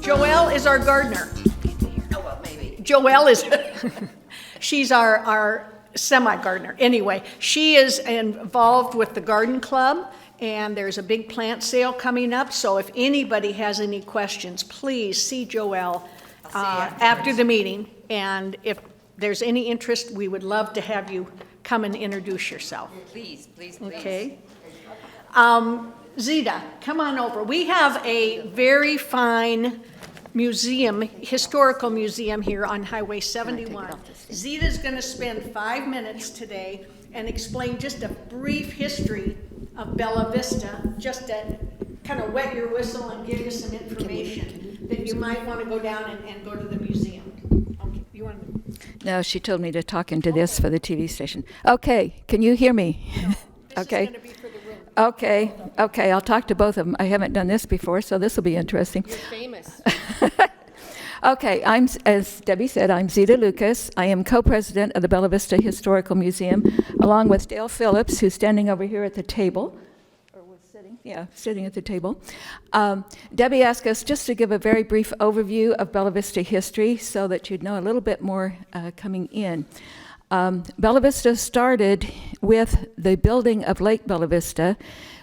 Joelle is our gardener. Oh, well, maybe. Joelle is, she's our semi-gardener. Anyway, she is involved with the garden club, and there's a big plant sale coming up. So if anybody has any questions, please see Joelle after the meeting. And if there's any interest, we would love to have you come and introduce yourself. Please, please, please. Okay. Zita, come on over. We have a very fine museum, historical museum here on Highway 71. Zita's going to spend 5 minutes today and explain just a brief history of Bella Vista, just to kind of wet your whistle and give you some information that you might want to go down and go to the museum. Okay, you want to? No, she told me to talk into this for the TV station. Okay, can you hear me? No, this Okay. is going to be for the room. Okay, I'll talk to both of them. I haven't done this before, so this will be interesting. You're famous. Okay, as Debbie said, I'm Zita Lucas. I am co-president of the Bella Vista Historical Museum, along with Dale Phillips, who's standing over here at the table. Or was sitting? Yeah, sitting at the table. Debbie asked us just to give a very brief overview of Bella Vista history so that you'd know a little bit more coming in. Bella Vista started with the building of Lake Bella Vista,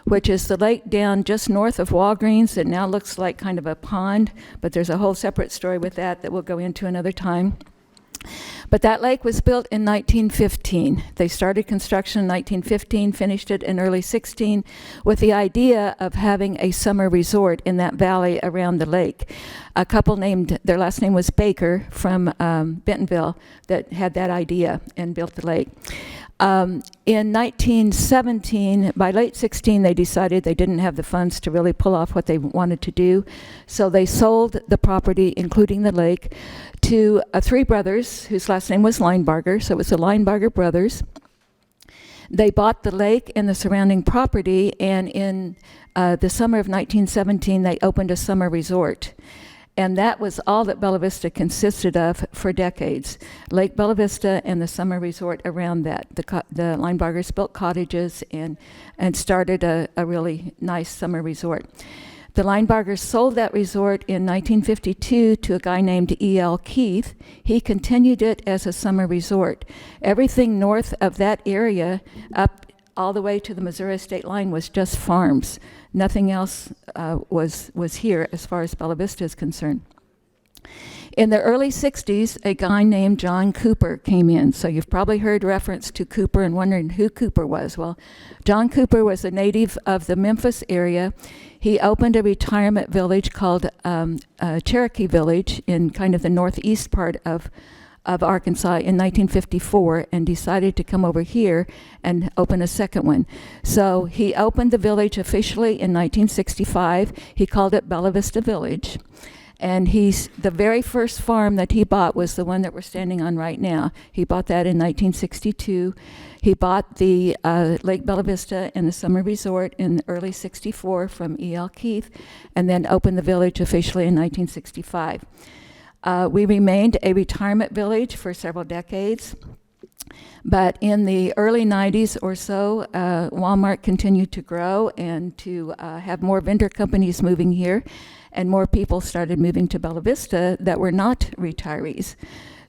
which is the lake down just north of Walgreens. It now looks like kind of a pond, but there's a whole separate story with that we'll go into another time. But that lake was built in 1915. They started construction in 1915, finished it in early 16, with the idea of having a summer resort in that valley around the lake. A couple named, their last name was Baker from Bentonville, that had that idea and built the lake. In 1917, by late 16, they decided they didn't have the funds to really pull off what they wanted to do. So they sold the property, including the lake, to three brothers whose last name was Linebarger. So it was the Linebarger brothers. They bought the lake and the surrounding property, and in the summer of 1917, they opened a summer resort. And that was all that Bella Vista consisted of for decades. Lake Bella Vista and the summer resort around that. The Linebargers built cottages and started a really nice summer resort. The Linebargers sold that resort in 1952 to a guy named E.L. Keith. He continued it as a summer resort. Everything north of that area up all the way to the Missouri state line was just farms. Nothing else was here as far as Bella Vista is concerned. In the early 60s, a guy named John Cooper came in. So you've probably heard reference to Cooper and wondering who Cooper was. Well, John Cooper was a native of the Memphis area. He opened a retirement village called Cherokee Village in kind of the northeast part of Arkansas in 1954 and decided to come over here and open a second one. So he opened the village officially in 1965. He called it Bella Vista Village. And the very first farm that he bought was the one that we're standing on right now. He bought that in 1962. He bought the Lake Bella Vista and the summer resort in early 64 from E.L. Keith, and then opened the village officially in 1965. We remained a retirement village for several decades, but in the early 90s or so, Walmart continued to grow and to have more vendor companies moving here, and more people started moving to Bella Vista that were not retirees.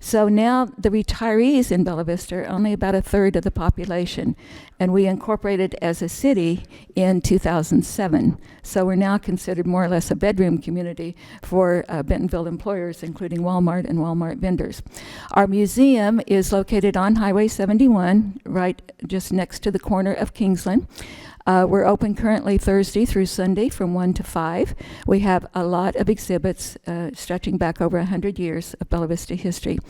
So now the retirees in Bella Vista are only about a third of the population, and we incorporated as a city in 2007. So we're now considered more or less a bedroom community for Bentonville employers, including Walmart and Walmart vendors. Our museum is located on Highway 71, right just next to the corner of Kingsland. We're open currently Thursday through Sunday from 1 to 5. We have a lot of exhibits stretching back over 100 years of Bella Vista history.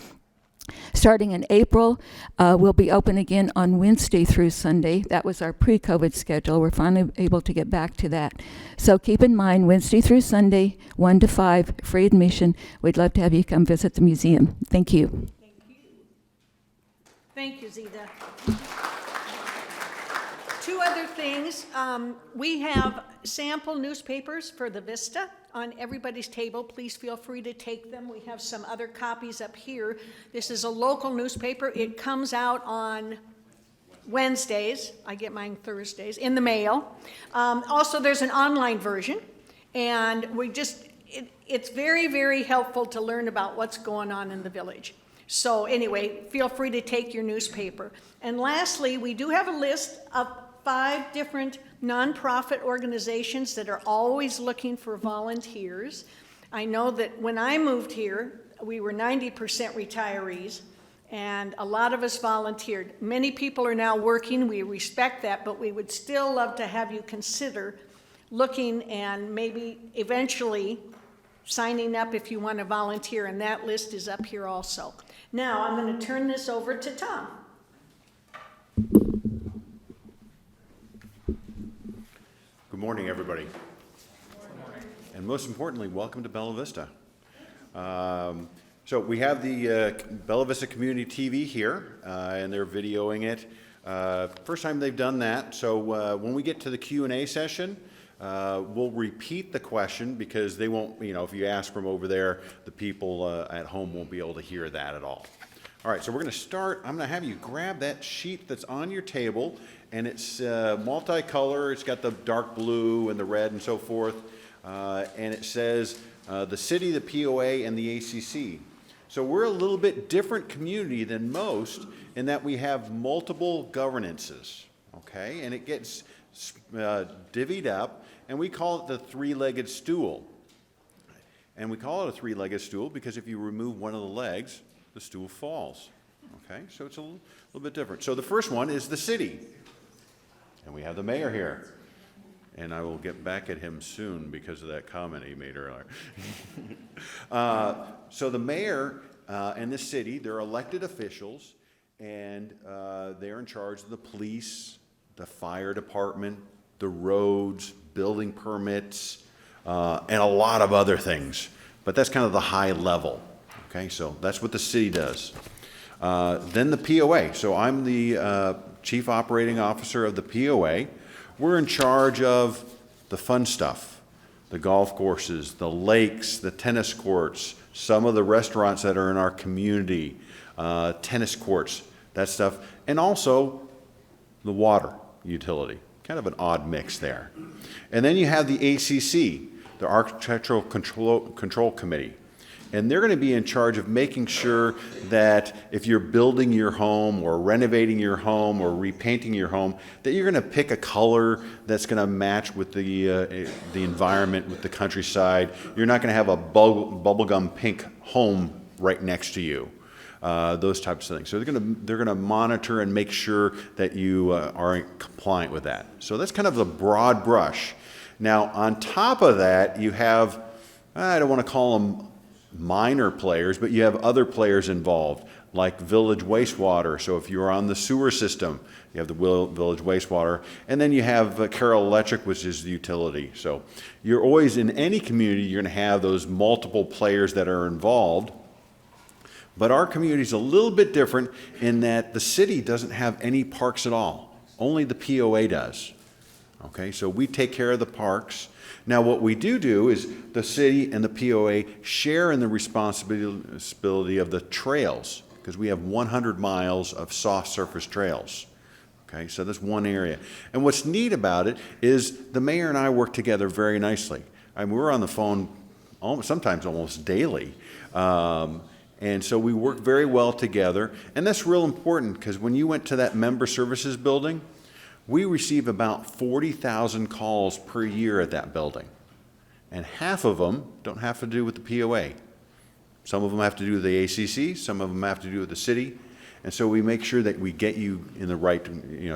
Starting in April, we'll be open again on Wednesday through Sunday. That was our pre-COVID schedule. We're finally able to get back to that. So keep in mind, Wednesday through Sunday, 1 to 5, free admission. We'd love to have you come visit the museum. Thank you. Thank you, Zita. Two other things. We have sample newspapers for the Vista on everybody's table. Please feel free to take them. We have some other copies up here. This is a local newspaper. It comes out on Wednesdays. I get mine Thursdays in the mail. Also, there's an online version, and we just it's very, very helpful to learn about what's going on in the village. So anyway, feel free to take your newspaper. And lastly, we do have a list of 5 different nonprofit organizations that are always looking for volunteers. I know that when I moved here, we were 90% retirees, and a lot of us volunteered. Many people are now working, we respect that, but we would still love to have you consider looking and maybe eventually signing up if you want to volunteer, and that list is up here also. Now, I'm going to turn this over to Tom. Good morning, everybody. And most importantly, welcome to Bella Vista. So we have the Bella Vista Community TV here, and they're videoing it. First time they've done that. So when we get to the Q&A session, we'll repeat the question because they won't, if you ask from over there, the people at home won't be able to hear that at all. All right, so we're going to start. I'm going to have you grab that sheet that's on your table, and it's multicolor. It's got the dark blue and the red and so forth, and it says the city, the POA, and the ACC. So we're a little bit different community than most in that we have multiple governances, okay? And it gets divvied up, and we call it the three-legged stool. And we call it a three-legged stool because if you remove one of the legs, the stool falls, okay? So it's a little bit different. So the first one is the city. And we have the mayor here. And I will get back at him soon because of that comment he made earlier. So the mayor and the city, they're elected officials, and they're in charge of the police, the fire department, the roads, building permits, and a lot of other things. But that's kind of the high level. Okay, so that's what the city does. Then the POA. So I'm the chief operating officer of the POA. We're in charge of the fun stuff, the golf courses, the lakes, the tennis courts, some of the restaurants that are in our community, tennis courts, that stuff, and also the water utility. Kind of an odd mix there. And then you have the ACC, the Architectural Control Committee. And they're going to be in charge of making sure that if you're building your home or renovating your home or repainting your home, that you're going to pick a color that's going to match with the environment, with the countryside. You're not going to have a bubblegum pink home right next to you. Those types of things. So they're going to monitor and make sure that you are compliant with that. So that's kind of the broad brush. Now, on top of that, you have, I don't want to call them minor players, but you have other players involved, like village wastewater. So if you're on the sewer system, you have the village wastewater. And then you have Carroll Electric, which is the utility. So you're always, in any community, you're going to have those multiple players that are involved. But our community is a little bit different in that the city doesn't have any parks at all. Only the POA does. Okay, so we take care of the parks. Now what we do is the city and the POA share in the responsibility of the trails, because we have 100 miles of soft surface trails. Okay, so that's one area. And what's neat about it is the mayor and I work together very nicely. I mean, we're on the phone sometimes almost daily. And so we work very well together. And that's real important because when you went to that member services building, we receive about 40,000 calls per year at that building. And half of them don't have to do with the POA. Some of them have to do with the ACC, some of them have to do with the city. And so we make sure that we get you in the right,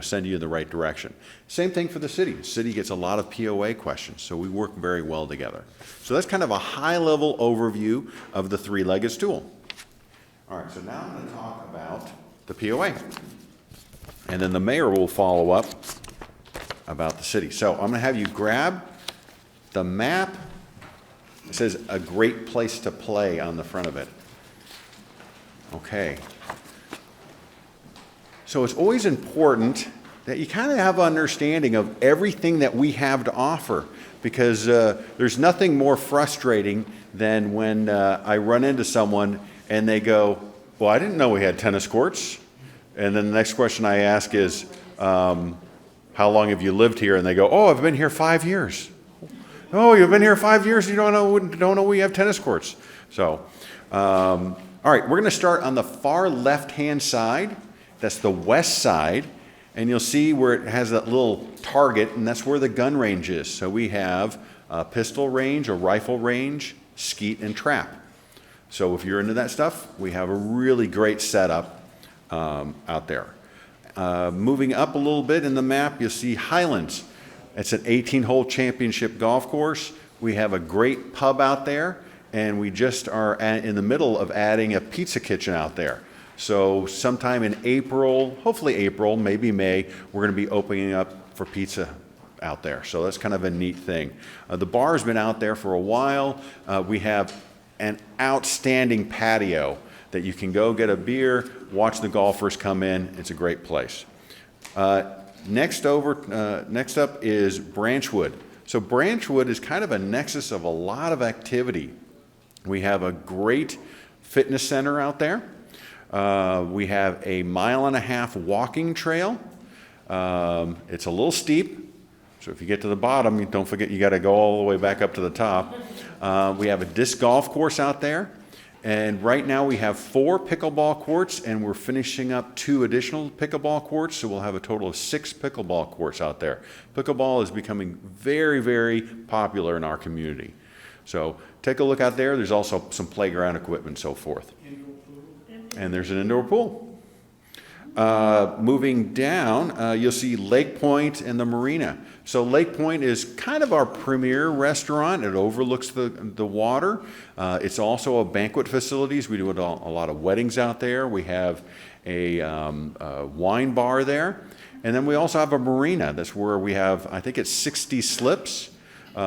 send you in the right direction. Same thing for the city. The city gets a lot of POA questions, so we work very well together. So that's kind of a high-level overview of the three-legged stool. All right, so now I'm going to talk about the POA. And then the mayor will follow up about the city. So I'm going to have you grab the map. It says a great place to play on the front of it. Okay. So it's always important that you kind of have an understanding of everything that we have to offer, because there's nothing more frustrating than when I run into someone and they go, well, I didn't know we had tennis courts. And then the next question I ask is, how long have you lived here? And they go, oh, I've been here 5 years. Oh, you've been here 5 years, you don't know we have tennis courts. So, all right, we're going to start on the far left-hand side. That's the west side. And you'll see where it has that little target, and that's where the gun range is. So we have a pistol range, a rifle range, skeet, and trap. So if you're into that stuff, we have a really great setup out there. Moving up a little bit in the map, you'll see Highlands. It's an 18-hole championship golf course. We have a great pub out there, and we just are in the middle of adding a pizza kitchen out there. So sometime in April, hopefully April, maybe May, we're going to be opening up for pizza out there. So that's kind of a neat thing. The bar's been out there for a while. We have an outstanding patio that you can go get a beer, watch the golfers come in. It's a great place. Next up is Branchwood. So Branchwood is kind of a nexus of a lot of activity. We have a great fitness center out there. We have a 1.5 mile walking trail. It's a little steep, so if you get to the bottom, don't forget you got to go all the way back up to the top. We have a disc golf course out there. And right now we have 4 pickleball courts, and we're finishing up 2 additional pickleball courts, so we'll have a total of 6 pickleball courts out there. Pickleball is becoming very, very popular in our community. So take a look out there. There's also some playground equipment and so forth. And there's an indoor pool. Moving down, you'll see Lake Point and the marina. So Lake Point is kind of our premier restaurant. It overlooks the water. It's also a banquet facilities. We do a lot of weddings out there. We have a wine bar there. And then we also have a marina. That's where we have, I think it's 60 slips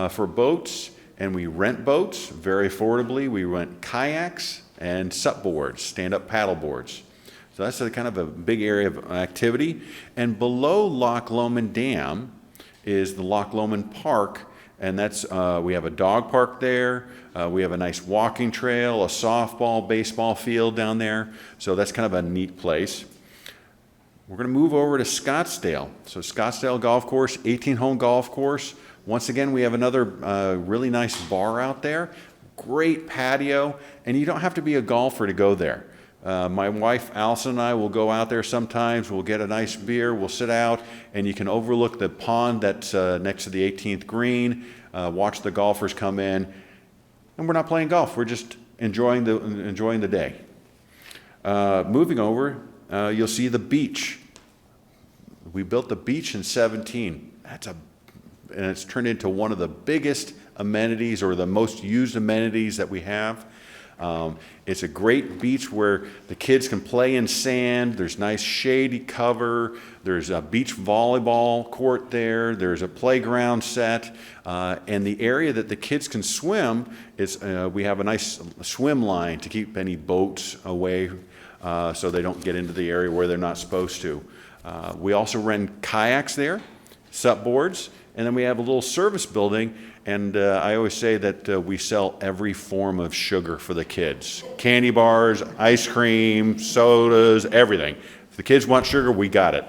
for boats. And we rent boats very affordably. We rent kayaks and sup boards, stand-up paddle boards. So that's a kind of a big area of activity. And below Loch Lomond Dam is the Loch Lomond Park, and that's we have a dog park there. We have a nice walking trail, a softball, baseball field down there. So that's kind of a neat place. We're going to move over to Scottsdale. So Scottsdale Golf Course, 18-hole golf course. Once again, we have another really nice bar out there. Great patio, and you don't have to be a golfer to go there. My wife, Allison, and I will go out there sometimes. We'll get a nice beer. We'll sit out, and you can overlook the pond that's next to the 18th green, watch the golfers come in. And we're not playing golf. We're just enjoying the day. Moving over, you'll see the beach. We built the beach in 2017. And it's turned into one of the biggest amenities or the most used amenities that we have. It's a great beach where the kids can play in sand. There's nice shady cover. There's a beach volleyball court there. There's a playground set. And the area that the kids can swim is we have a nice swim line to keep any boats away so they don't get into the area where they're not supposed to. We also rent kayaks there, sup boards, and then we have a little service building. And I always say that we sell every form of sugar for the kids. Candy bars, ice cream, sodas, everything. If the kids want sugar, we got it.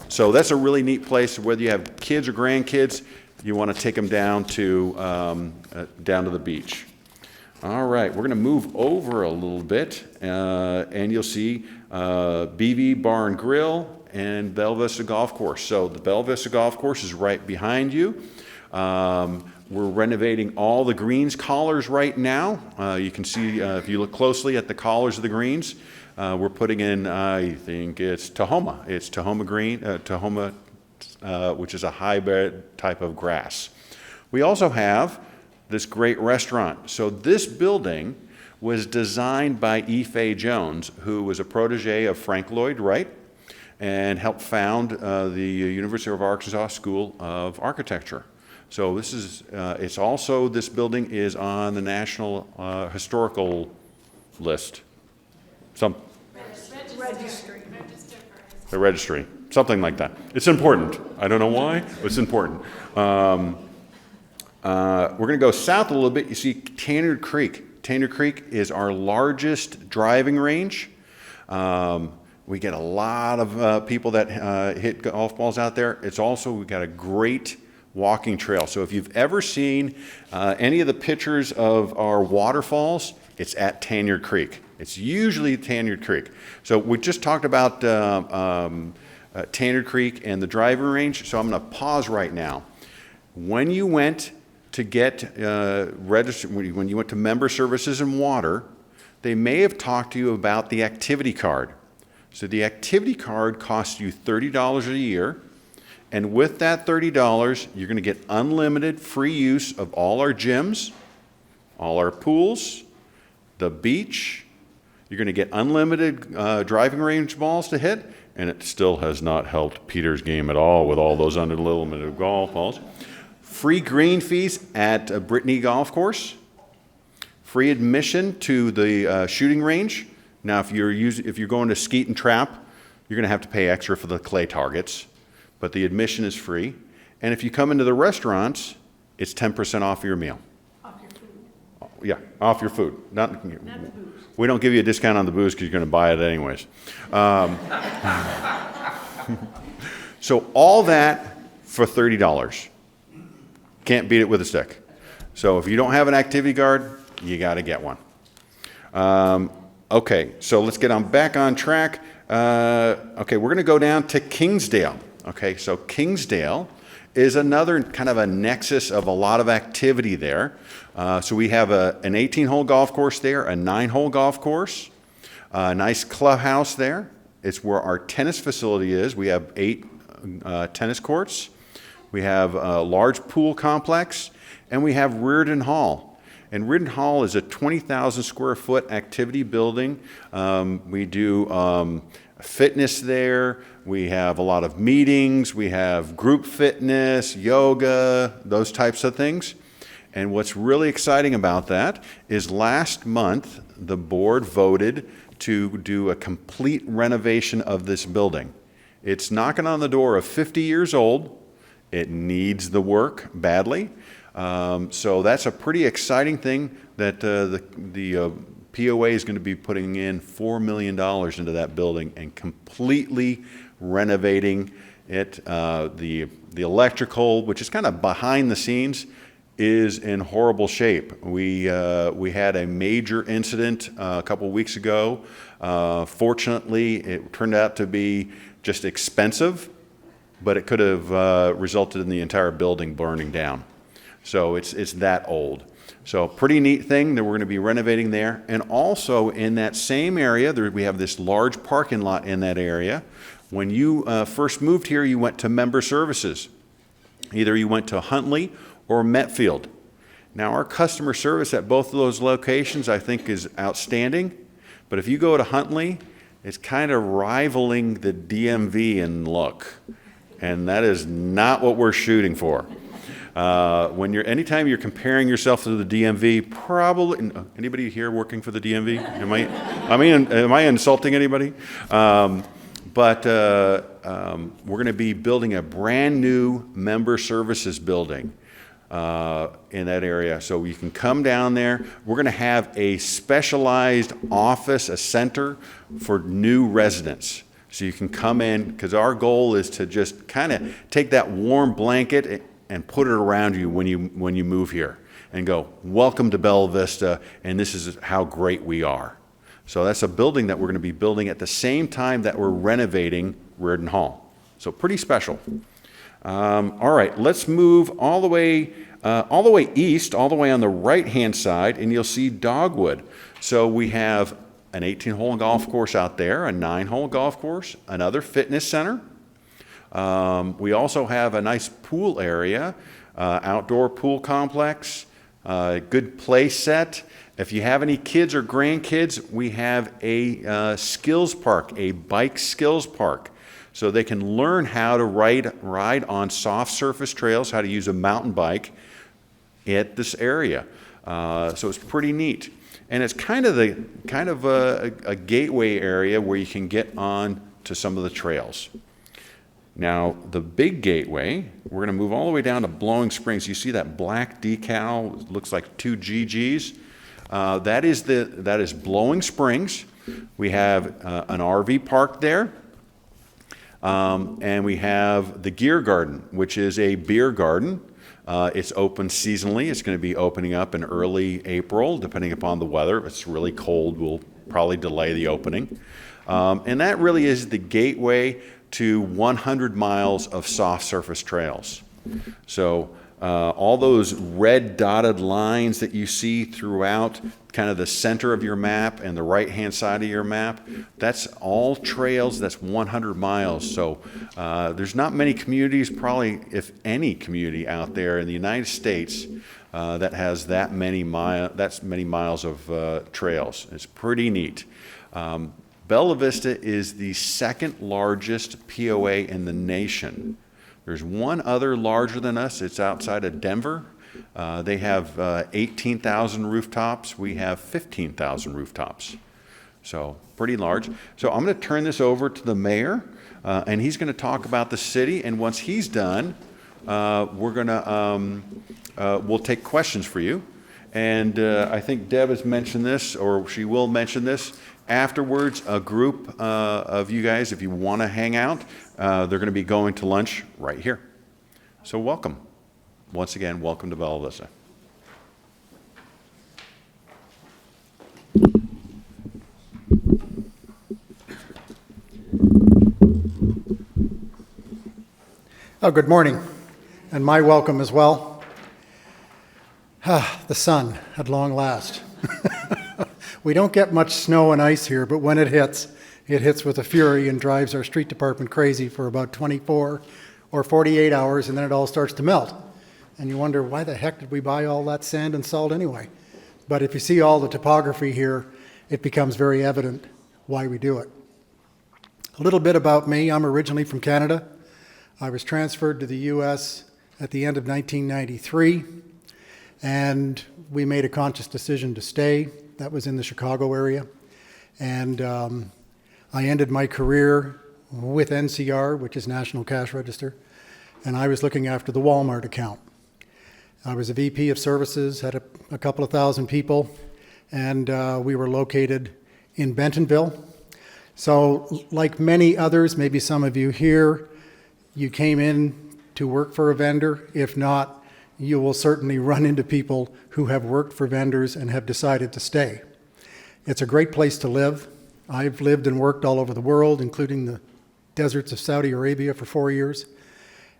So that's a really neat place. Whether you have kids or grandkids, you want to take them down to the beach. All right, we're going to move over a little bit, and you'll see BV Bar and Grill and Bella Vista Golf Course. So the Bella Vista Golf Course is right behind you. We're renovating all the greens collars right now. You can see, if you look closely at the collars of the greens, we're putting in, I think it's Tahoma. It's Tahoma green, which is a hybrid type of grass. We also have this great restaurant. So this building was designed by Ife Jones, who was a protege of Frank Lloyd Wright and helped found the University of Arkansas School of Architecture. So this is, it's also, this building is on the National Historical List. Registry. The registry, something like that. It's important. I don't know why, but it's important. We're going to go south a little bit. You see Tanner Creek. Tanner Creek is our largest driving range. We get a lot of people that hit golf balls out there. It's also, we've got a great walking trail. So if you've ever seen any of the pictures of our waterfalls, it's at Tanyard Creek. It's usually Tanyard Creek. So we just talked about Tanyard Creek and the driving range, so I'm going to pause right now. When you went to get registered, when you went to member services and water, they may have talked to you about the activity card. So the activity card costs you $30 a year, and with that $30, you're going to get unlimited free use of all our gyms, all our pools, the beach. You're going to get unlimited driving range balls to hit, and it still has not helped Peter's game at all with all those unlimited golf balls. Free green fees at Brittany Golf Course. Free admission to the shooting range. Now, if you're going to skeet and trap, you're going to have to pay extra for the clay targets, but the admission is free. And if you come into the restaurants, it's 10% off your meal. Off your food. Yeah, off your food. Not the booze. We don't give you a discount on the booze because you're going to buy it anyways. So all that for $30. Can't beat it with a stick. So if you don't have an activity card, you got to get one. Okay, so let's get back on track. Okay, we're going to go down to Kingsdale. Okay, so Kingsdale is another kind of a nexus of a lot of activity there. So we have an 18-hole golf course there, a 9-hole golf course, a nice clubhouse there. It's where our tennis facility is. We have 8 tennis courts. We have a large pool complex, and we have Reardon Hall. And Reardon Hall is a 20,000 square foot activity building. We do fitness there. We have a lot of meetings. We have group fitness, yoga, those types of things. And what's really exciting about that is last month, the board voted to do a complete renovation of this building. It's knocking on the door of 50 years old. It needs the work badly. So that's a pretty exciting thing that the POA is going to be putting in $4 million into that building and completely renovating it. The electrical, which is kind of behind the scenes, is in horrible shape. We had a major incident a couple weeks ago. Fortunately, it turned out to be just expensive, but it could have resulted in the entire building burning down. So it's that old. So pretty neat thing that we're going to be renovating there. And also in that same area, we have this large parking lot in that area. When you first moved here, you went to member services. Either you went to Huntley or Metfield. Now our customer service at both of those locations I think is outstanding. But if you go to Huntley, it's kind of rivaling the DMV in look. And that is not what we're shooting for. Anytime you're comparing yourself to the DMV, probably, anybody here working for the DMV? Am I insulting anybody? But we're going to be building a brand new member services building in that area. So you can come down there. We're going to have a specialized office, a center for new residents. So you can come in, because our goal is to just kind of take that warm blanket and put it around you when you move here and go, welcome to Bella Vista, and this is how great we are. So that's a building that we're going to be building at the same time that we're renovating Reardon Hall. So pretty special. All right, let's move all the way east, all the way on the right-hand side, and you'll see Dogwood. So we have an 18-hole golf course out there, a 9-hole golf course, another fitness center. We also have a nice pool area, outdoor pool complex, good play set. If you have any kids or grandkids, we have a skills park, a bike skills park. So they can learn how to ride on soft surface trails, how to use a mountain bike at this area. So it's pretty neat. And it's kind of a gateway area where you can get on to some of the trails. Now, the big gateway, we're going to move all the way down to Blowing Springs. You see that black decal, it looks like 2 GGs. That is Blowing Springs. We have an RV park there. And we have the Gear Garden, which is a beer garden. It's open seasonally. It's going to be opening up in early April, depending upon the weather. If it's really cold, we'll probably delay the opening. And that really is the gateway to 100 miles of soft surface trails. So all those red dotted lines that you see throughout kind of the center of your map and the right-hand side of your map, that's all trails. That's 100 miles. So there's not many communities, probably if any community out there in the United States that has that many miles of trails. It's pretty neat. Bella Vista is the second largest POA in the nation. There's one other larger than us. It's outside of Denver. They have 18,000 rooftops. We have 15,000 rooftops. So pretty large. So I'm going to turn this over to the mayor, and he's going to talk about the city. And once he's done, we're going to we'll take questions for you. And I think Deb has mentioned this, or she will mention this. Afterwards, a group of you guys, if you want to hang out, they're going to be going to lunch right here. So welcome. Once again, welcome to Bella Vista. Oh, good morning, and my welcome as well. The sun at long last. We don't get much snow and ice here, but when it hits with a fury and drives our street department crazy for about 24 or 48 hours, and then it all starts to melt. And you wonder, why the heck did we buy all that sand and salt anyway? But if you see all the topography here, it becomes very evident why we do it. A little bit about me. I'm originally from Canada. I was transferred to the U.S. at the end of 1993, and we made a conscious decision to stay. That was in the Chicago area. And I ended my career with NCR, which is National Cash Register, and I was looking after the Walmart account. I was a VP of services, had a couple of thousand people, and we were located in Bentonville. So like many others, maybe some of you here, you came in to work for a vendor. If not, you will certainly run into people who have worked for vendors and have decided to stay. It's a great place to live. I've lived and worked all over the world, including the deserts of Saudi Arabia for 4 years.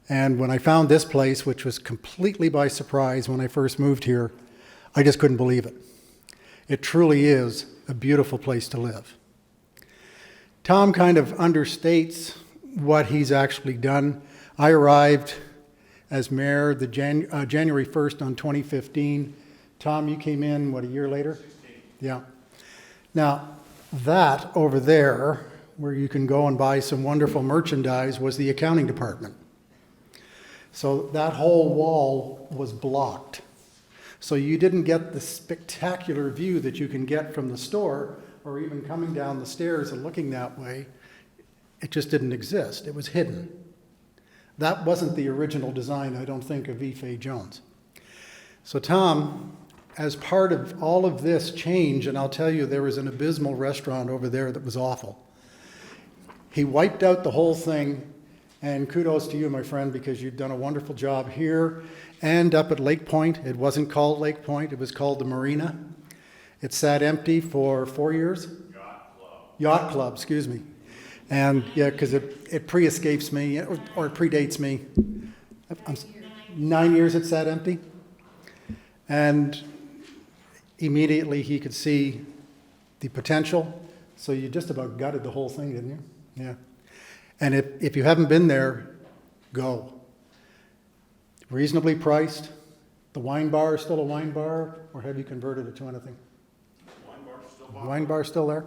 And when I found this place, which was completely by surprise when I first moved here, I just couldn't believe it. It truly is a beautiful place to live. Tom kind of understates what he's actually done. I arrived as mayor January 1st on 2015. Tom, you came in, what, a year later? 16. Yeah. Now, that over there, where you can go and buy some wonderful merchandise, was the accounting department. So that whole wall was blocked. So you didn't get the spectacular view that you can get from the store, or even coming down the stairs and looking that way. It just didn't exist. It was hidden. That wasn't the original design, I don't think, of Ife Jones. So Tom, as part of all of this change, and I'll tell you, there was an abysmal restaurant over there that was awful. He wiped out the whole thing, and kudos to you, my friend, because you've done a wonderful job here and up at Lake Point. It wasn't called Lake Point, it was called the Marina. It sat empty for 4 years? Yacht Club, excuse me. And yeah, because it pre-escapes me, or it predates me. 9 years it sat empty. And immediately he could see the potential. So you just about gutted the whole thing, didn't you? Yeah. And if you haven't been there, go. Reasonably priced. The wine bar is still a wine bar, or have you converted it to anything? Wine bar still there?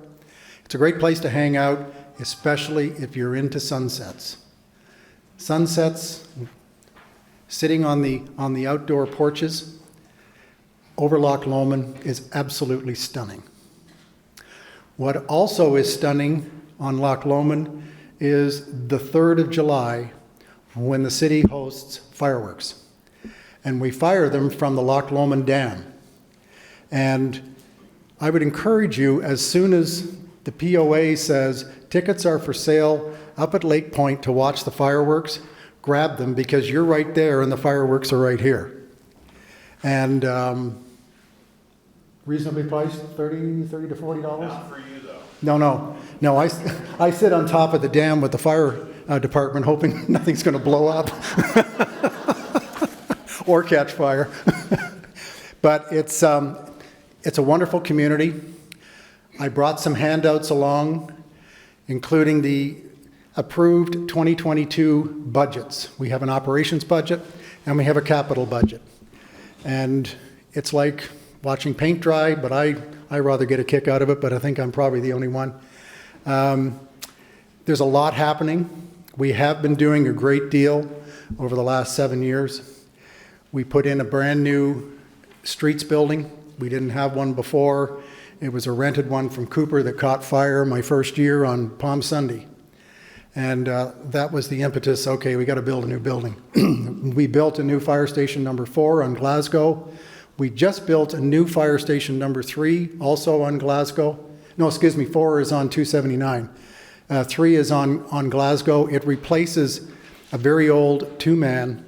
It's a great place to hang out, especially if you're into sunsets. Sunsets, sitting on the outdoor porches over Loch Lomond is absolutely stunning. What also is stunning on Loch Lomond is the 3rd of July, when the city hosts fireworks. And we fire them from the Loch Lomond Dam. And I would encourage you, as soon as the POA says tickets are for sale up at Lake Point to watch the fireworks, grab them because you're right there and the fireworks are right here. And reasonably priced, $30 to $40? Not for you, though. No, I sit on top of the dam with the fire department hoping nothing's going to blow up or catch fire. But it's a wonderful community. I brought some handouts along, including the approved 2022 budgets. We have an operations budget and we have a capital budget. And it's like watching paint dry, but I rather get a kick out of it, but I think I'm probably the only one. There's a lot happening. We have been doing a great deal over the last 7 years. We put in a brand new streets building. We didn't have one before. It was a rented one from Cooper that caught fire my first year on Palm Sunday. And that was the impetus, okay, we got to build a new building. We built a new fire station number 4 on Glasgow. We just built a new fire station number 3, also on Glasgow. No, excuse me, 4 is on 279. 3 is on Glasgow. It replaces a very old 2-man,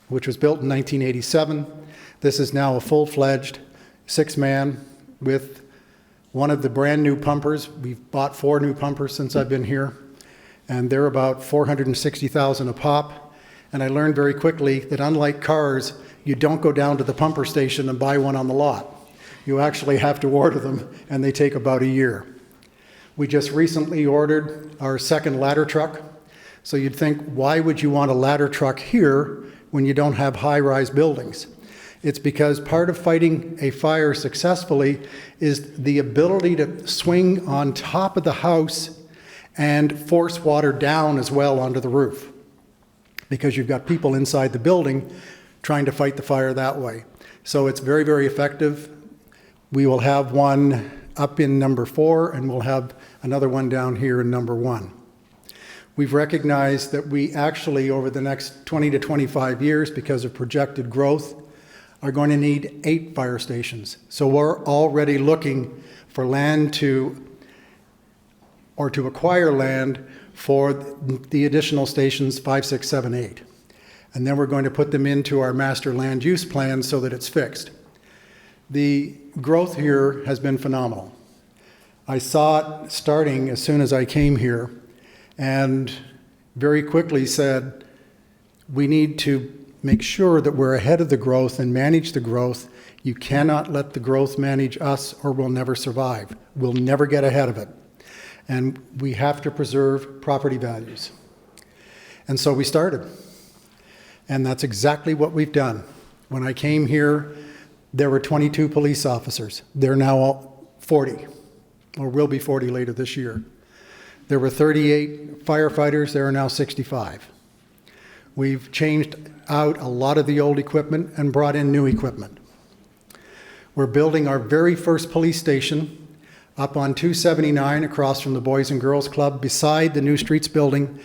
which was built in 1987. This is now a full-fledged 6-man with one of the brand new pumpers. We've bought 4 new pumpers since I've been here, and they're about $460,000 a pop. And I learned very quickly that unlike cars, you don't go down to the pumper station and buy one on the lot. You actually have to order them, and they take about a year. We just recently ordered our second ladder truck. So you'd think, why would you want a ladder truck here when you don't have high-rise buildings? It's because part of fighting a fire successfully is the ability to swing on top of the house and force water down as well onto the roof, because you've got people inside the building trying to fight the fire that way. So it's very, very effective. We will have one up in number 4, and we'll have another one down here in number 1. We've recognized that we actually, over the next 20 to 25 years, because of projected growth, are going to need 8 fire stations. So we're already looking for land to acquire land for the additional stations 5, 6, 7, 8. And then we're going to put them into our master land use plan so that it's fixed. The growth here has been phenomenal. I saw it starting as soon as I came here and very quickly said, we need to make sure that we're ahead of the growth and manage the growth. You cannot let the growth manage us or we'll never survive. We'll never get ahead of it. And we have to preserve property values. And so we started. And that's exactly what we've done. When I came here, there were 22 police officers. They're now all 40, or will be 40 later this year. There were 38 firefighters. There are now 65. We've changed out a lot of the old equipment and brought in new equipment. We're building our very first police station up on 279 across from the Boys and Girls Club beside the new streets building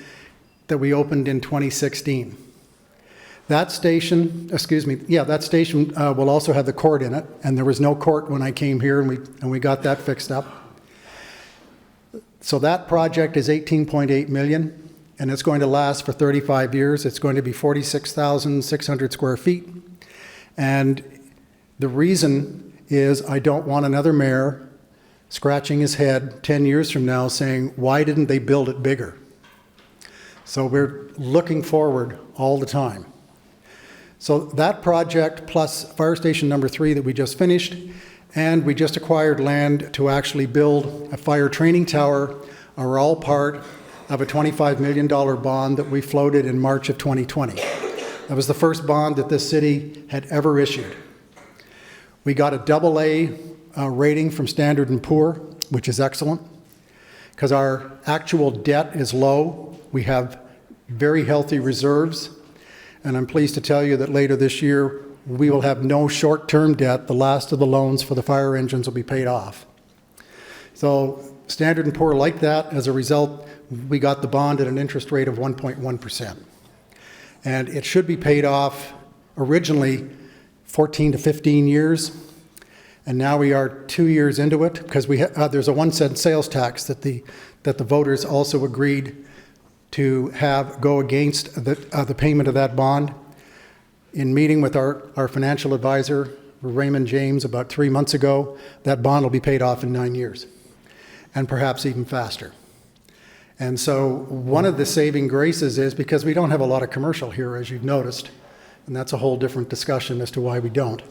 that we opened in 2016. That station will also have the court in it, and there was no court when I came here, and we got that fixed up. So that project is $18.8 million, and it's going to last for 35 years. It's going to be 46,600 square feet. And the reason is I don't want another mayor scratching his head 10 years from now saying, why didn't they build it bigger? So we're looking forward all the time. So that project plus fire station number 3 that we just finished, and we just acquired land to actually build a fire training tower, are all part of a $25 million bond that we floated in March of 2020. That was the first bond that this city had ever issued. We got a AA rating from Standard & Poor, which is excellent, because our actual debt is low. We have very healthy reserves. And I'm pleased to tell you that later this year, we will have no short-term debt. The last of the loans for the fire engines will be paid off. So Standard & Poor liked that. As a result, we got the bond at an interest rate of 1.1%. And it should be paid off originally 14 to 15 years. And now we are 2 years into it because there's a 1 cent sales tax that the voters also agreed to go against the payment of that bond. In meeting with our financial advisor, Raymond James, about 3 months ago, that bond will be paid off in 9 years, and perhaps even faster. And so one of the saving graces is because we don't have a lot of commercial here, as you've noticed, and that's a whole different discussion as to why we don't.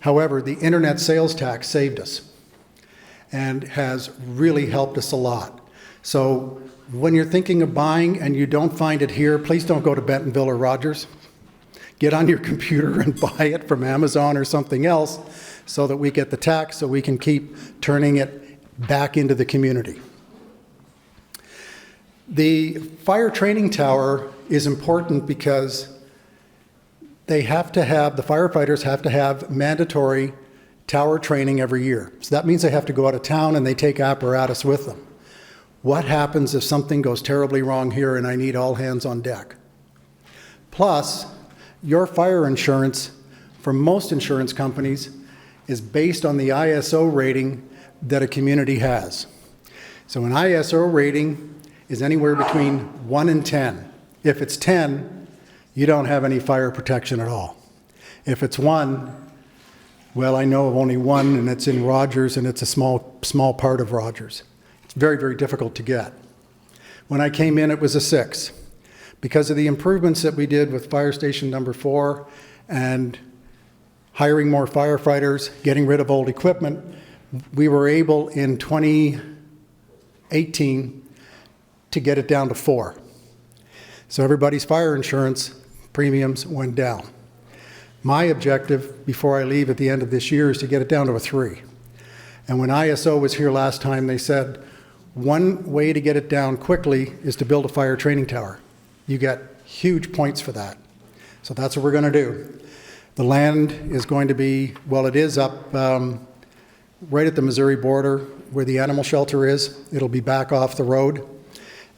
However, the internet sales tax saved us and has really helped us a lot. So when you're thinking of buying and you don't find it here, please don't go to Bentonville or Rogers. Get on your computer and buy it from Amazon or something else so that we get the tax so we can keep turning it back into the community. The fire training tower is important because the firefighters have to have mandatory tower training every year. So that means they have to go out of town and they take apparatus with them. What happens if something goes terribly wrong here and I need all hands on deck? Plus, your fire insurance, for most insurance companies, is based on the ISO rating that a community has. So an ISO rating is anywhere between 1 and 10. If it's 10, you don't have any fire protection at all. If it's 1, well, I know of only one, and it's in Rogers, and it's a small part of Rogers. It's very, very difficult to get. When I came in, it was a 6. Because of the improvements that we did with fire station number 4 and hiring more firefighters, getting rid of old equipment, we were able in 2018 to get it down to 4. So everybody's fire insurance premiums went down. My objective before I leave at the end of this year is to get it down to a 3. And when ISO was here last time, they said one way to get it down quickly is to build a fire training tower. You get huge points for that. So that's what we're going to do. The land is going to be, well, it is up right at the Missouri border where the animal shelter is. It'll be back off the road.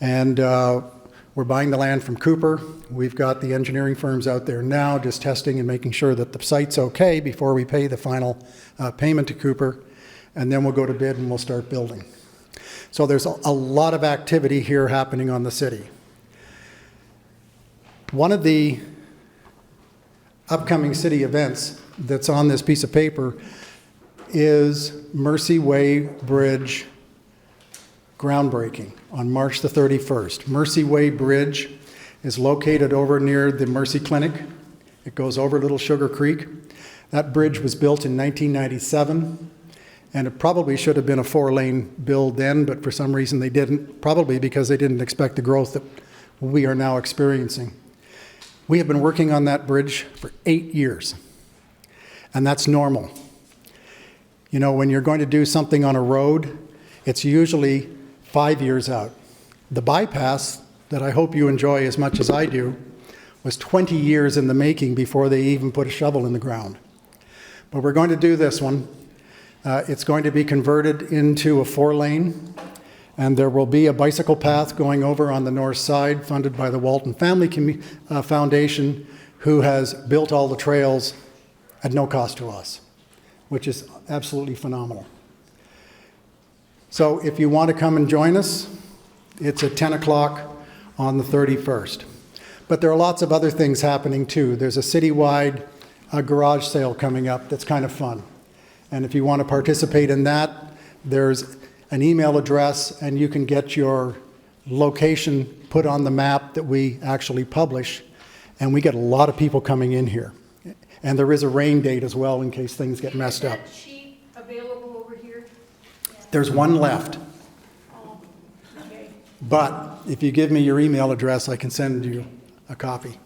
And we're buying the land from Cooper. We've got the engineering firms out there now just testing and making sure that the site's okay before we pay the final payment to Cooper. And then we'll go to bid and we'll start building. So there's a lot of activity here happening on the city. One of the upcoming city events that's on this piece of paper is Mercy Way Bridge groundbreaking on March the 31st. Mercy Way Bridge is located over near the Mercy Clinic. It goes over Little Sugar Creek. That bridge was built in 1997, and it probably should have been a 4-lane build then, but for some reason they didn't, probably because they didn't expect the growth that we are now experiencing. We have been working on that bridge for 8 years, and that's normal. You know, when you're going to do something on a road, it's usually 5 years out. The bypass that I hope you enjoy as much as I do was 20 years in the making before they even put a shovel in the ground. But we're going to do this one. It's going to be converted into a 4-lane. And there will be a bicycle path going over on the north side, funded by the Walton Family Foundation, who has built all the trails at no cost to us, which is absolutely phenomenal. So if you want to come and join us, it's at 10 o'clock on the 31st. But there are lots of other things happening too. There's a citywide garage sale coming up that's kind of fun. And if you want to participate in that, there's an email address, and you can get your location put on the map that we actually publish. And we get a lot of people coming in here. And there is a rain date as well in case things get messed up. Is that sheet available over here? There's one left. Oh, okay. But if you give me your email address, I can send you a copy.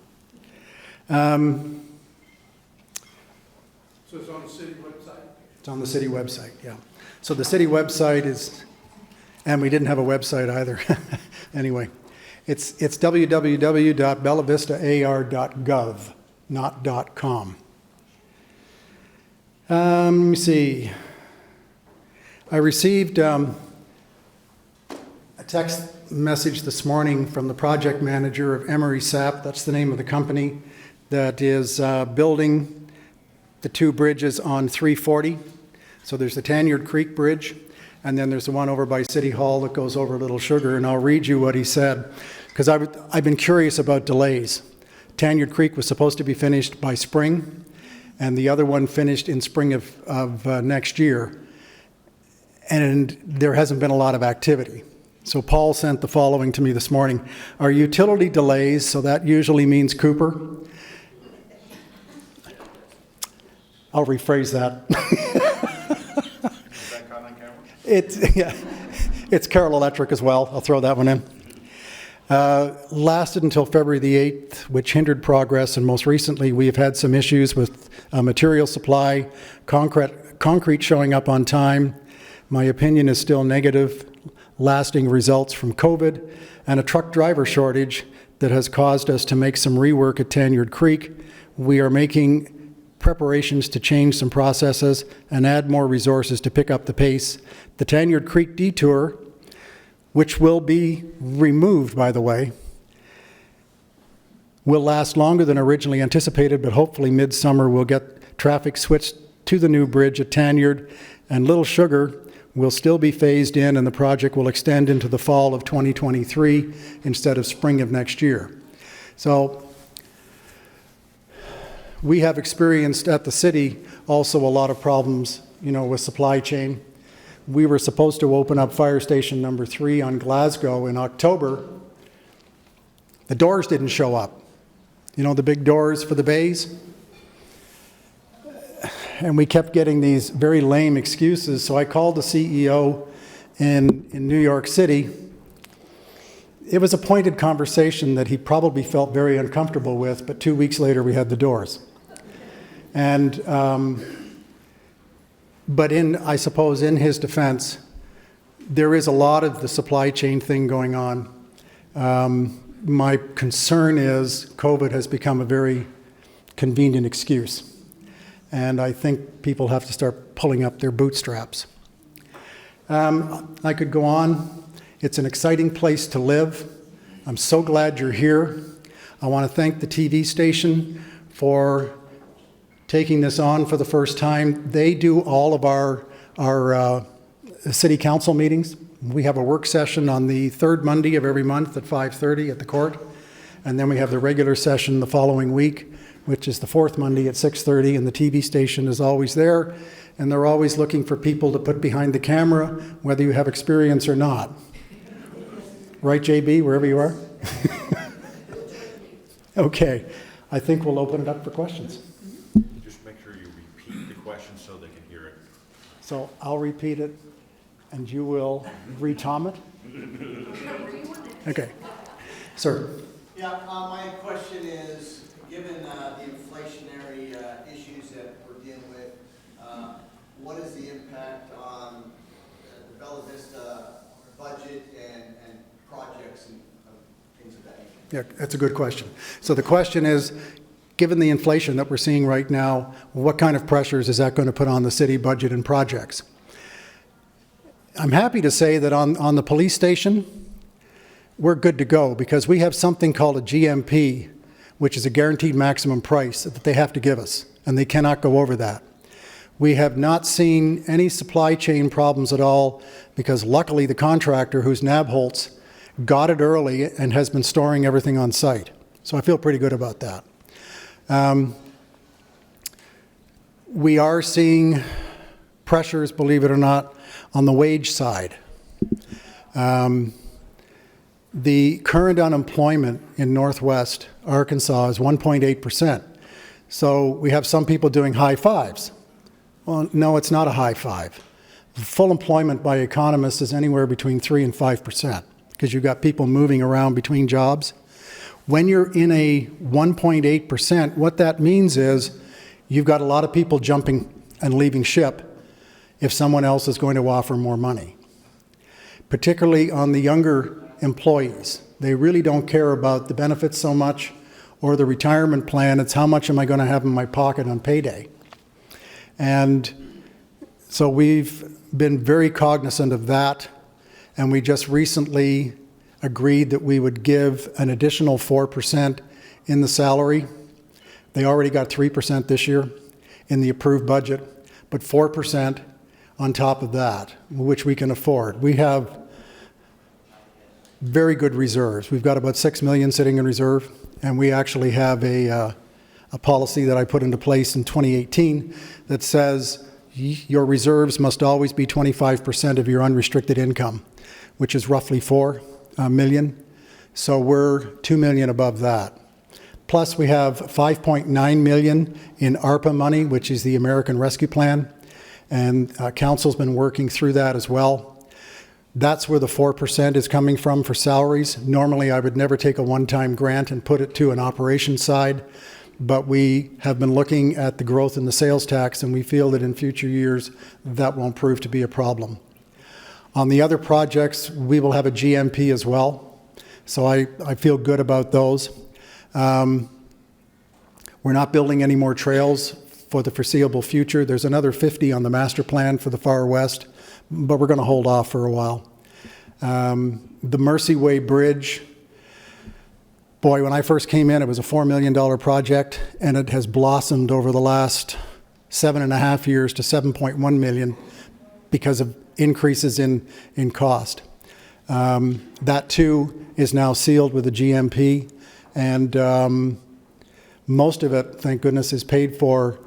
So it's on the city website? It's on the city website, yeah. So the city website is, and we didn't have a website either. Anyway, it's www.bellavistaar.gov, not .com. Let me see. I received a text message this morning from the project manager of Emery Sap. That's the name of the company that is building the 2 bridges on 340. So there's the Tanyard Creek Bridge, and then there's the one over by City Hall that goes over Little Sugar, and I'll read you what he said. because I've been curious about delays. Tanyard Creek was supposed to be finished by spring, and the other one finished in spring of next year, and there hasn't been a lot of activity. So Paul sent the following to me this morning. Our utility delays, so that usually means Cooper. I'll rephrase that. It's Carroll Electric as well. I'll throw that one in. Lasted until February the 8th, which hindered progress, and most recently we have had some issues with material supply, concrete showing up on time. My opinion is still negative, lasting results from COVID, and a truck driver shortage that has caused us to make some rework at Tanyard Creek. We are making preparations to change some processes and add more resources to pick up the pace. The Tanyard Creek detour, which will be removed, by the way, will last longer than originally anticipated, but hopefully midsummer we'll get traffic switched to the new bridge at Tanyard, and Little Sugar will still be phased in, and the project will extend into the fall of 2023 instead of spring of next year. So we have experienced at the city also a lot of problems, with supply chain. We were supposed to open up fire station number 3 on Glasgow in October. The doors didn't show up. The big doors for the bays? And we kept getting these very lame excuses, so I called the CEO in New York City. It was a pointed conversation that he probably felt very uncomfortable with, but 2 weeks later we had the doors. And but I suppose in his defense, there is a lot of the supply chain thing going on. My concern is COVID has become a very convenient excuse. And I think people have to start pulling up their bootstraps. I could go on. It's an exciting place to live. I'm so glad you're here. I want to thank the TV station for taking this on for the first time. They do all of our city council meetings. We have a work session on the third Monday of every month at 5:30 at the court. And then we have the regular session the following week, which is the fourth Monday at 6:30, and the TV station is always there, and they're always looking for people to put behind the camera, whether you have experience or not. Right, JB, wherever you are? Okay, I think we'll open it up for questions. Just make sure you repeat the question so they can hear it. So I'll repeat it, and you will re-tom it? Okay. Sir? Yeah, my question is, given the inflationary issues that we're dealing with, what is the impact on the Bella Vista budget and projects and things of that nature? Yeah, that's a good question. So the question is, given the inflation that we're seeing right now, what kind of pressures is that going to put on the city budget and projects? I'm happy to say that on the police station, we're good to go because we have something called a GMP, which is a guaranteed maximum price that they have to give us, and they cannot go over that. We have not seen any supply chain problems at all because luckily the contractor, who's Nabholz, got it early and has been storing everything on site. So I feel pretty good about that. We are seeing pressures, believe it or not, on the wage side. The current unemployment in Northwest Arkansas is 1.8%. So we have some people doing high fives. Well, no, it's not a high five. Full employment by economists is anywhere between 3 and 5% because you've got people moving around between jobs. When you're in a 1.8%, what that means is you've got a lot of people jumping and leaving ship if someone else is going to offer more money, particularly on the younger employees. They really don't care about the benefits so much or the retirement plan. It's how much am I going to have in my pocket on payday. And so we've been very cognizant of that, and we just recently agreed that we would give an additional 4% in the salary. They already got 3% this year in the approved budget, but 4% on top of that, which we can afford. We have very good reserves. We've got about 6 million sitting in reserve, and we actually have a policy that I put into place in 2018 that says your reserves must always be 25% of your unrestricted income, which is roughly 4 million. So we're 2 million above that. Plus we have 5.9 million in ARPA money, which is the American Rescue Plan, and council's been working through that as well. That's where the 4% is coming from for salaries. Normally I would never take a one-time grant and put it to an operations side, but we have been looking at the growth in the sales tax, and we feel that in future years that won't prove to be a problem. On the other projects, we will have a GMP as well. So I feel good about those. We're not building any more trails for the foreseeable future. There's another 50 on the master plan for the far west, but we're going to hold off for a while. The Mercy Way Bridge, boy, when I first came in, it was a $4 million project, and it has blossomed over the last 7.5 years to 7.1 million because of increases in cost. That too is now sealed with a GMP, and most of it, thank goodness, is paid for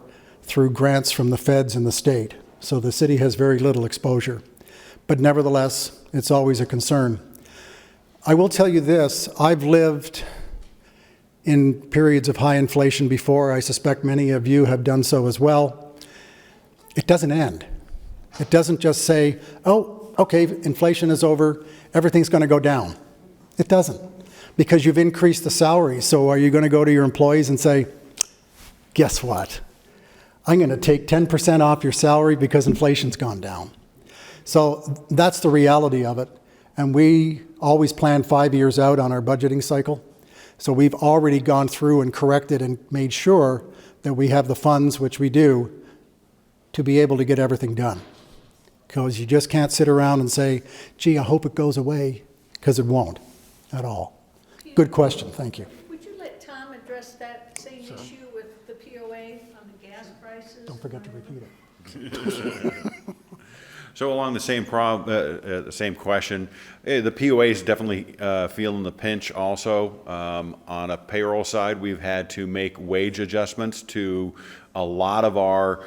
through grants from the feds and the state. So the city has very little exposure. But nevertheless, it's always a concern. I will tell you this, I've lived in periods of high inflation before. I suspect many of you have done so as well. It doesn't end. It doesn't just say, oh, okay, inflation is over, everything's going to go down. It doesn't, because you've increased the salary. So are you going to go to your employees and say, guess what? I'm going to take 10% off your salary because inflation's gone down. So that's the reality of it. And we always plan 5 years out on our budgeting cycle. So we've already gone through and corrected and made sure that we have the funds, which we do, to be able to get everything done. Because you just can't sit around and say, gee, I hope it goes away, because it won't at all. Good question, thank you. Would you let Tom address that same issue with the POA on the gas prices? Don't forget to repeat it. So along the same question, the POA is definitely feeling the pinch also. On a payroll side, we've had to make wage adjustments to a lot of our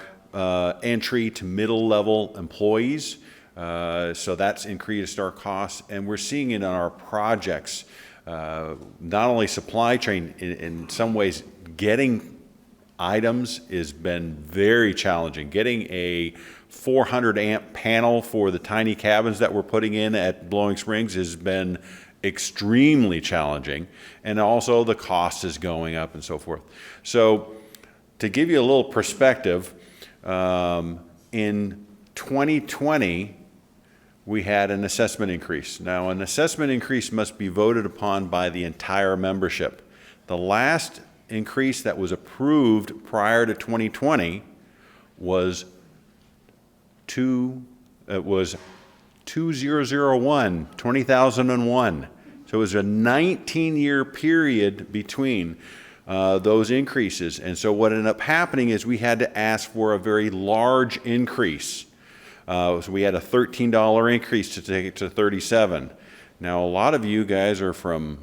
entry to middle level employees. So that's increased our costs, and we're seeing it in our projects. Not only supply chain, in some ways getting items has been very challenging. Getting a 400 amp panel for the tiny cabins that we're putting in at Blowing Springs has been extremely challenging, and also the cost is going up and so forth. So to give you a little perspective, in 2020 we had an assessment increase. Now an assessment increase must be voted upon by the entire membership. The last increase that was approved prior to 2020 was 2001. So it was a 19-year period between those increases. And so what ended up happening is we had to ask for a very large increase. So we had a $13 increase to take it to 37. Now a lot of you guys are from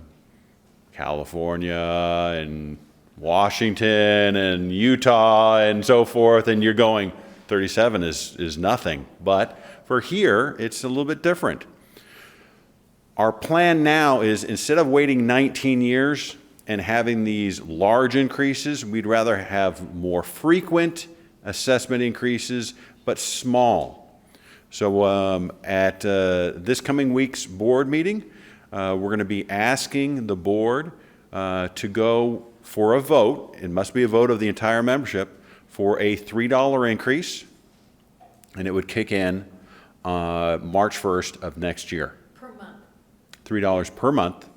California and Washington and Utah and so forth, and you're going, 37 is nothing. But for here, it's a little bit different. Our plan now is, instead of waiting 19 years and having these large increases, we'd rather have more frequent assessment increases, but small. So at this coming week's board meeting, we're going to be asking the board to go for a vote. It must be a vote of the entire membership for a $3 increase, and it would kick in March 1st of next year. Per month. $3 per month.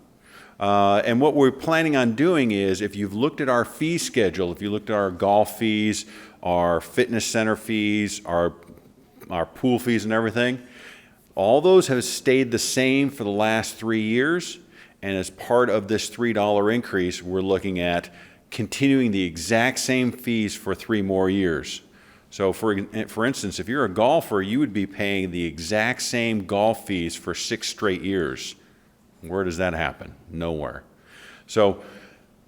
And what we're planning on doing is, if you've looked at our fee schedule, if you looked at our golf fees, our fitness center fees, our pool fees and everything, all those have stayed the same for the last 3 years. And as part of this $3 increase, we're looking at continuing the exact same fees for 3 more years. So for instance, if you're a golfer, you would be paying the exact same golf fees for 6 straight years. Where does that happen? Nowhere. So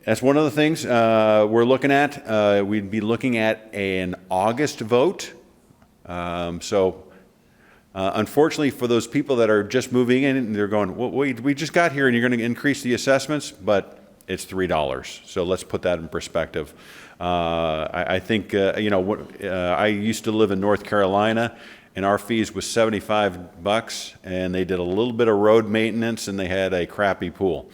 that's one of the things we're looking at. We'd be looking at an August vote. Unfortunately, for those people that are just moving in, they're going, well, we just got here and you're going to increase the assessments, but it's $3. So let's put that in perspective. I think, I used to live in North Carolina, and our fees was $75, and they did a little bit of road maintenance, and they had a crappy pool.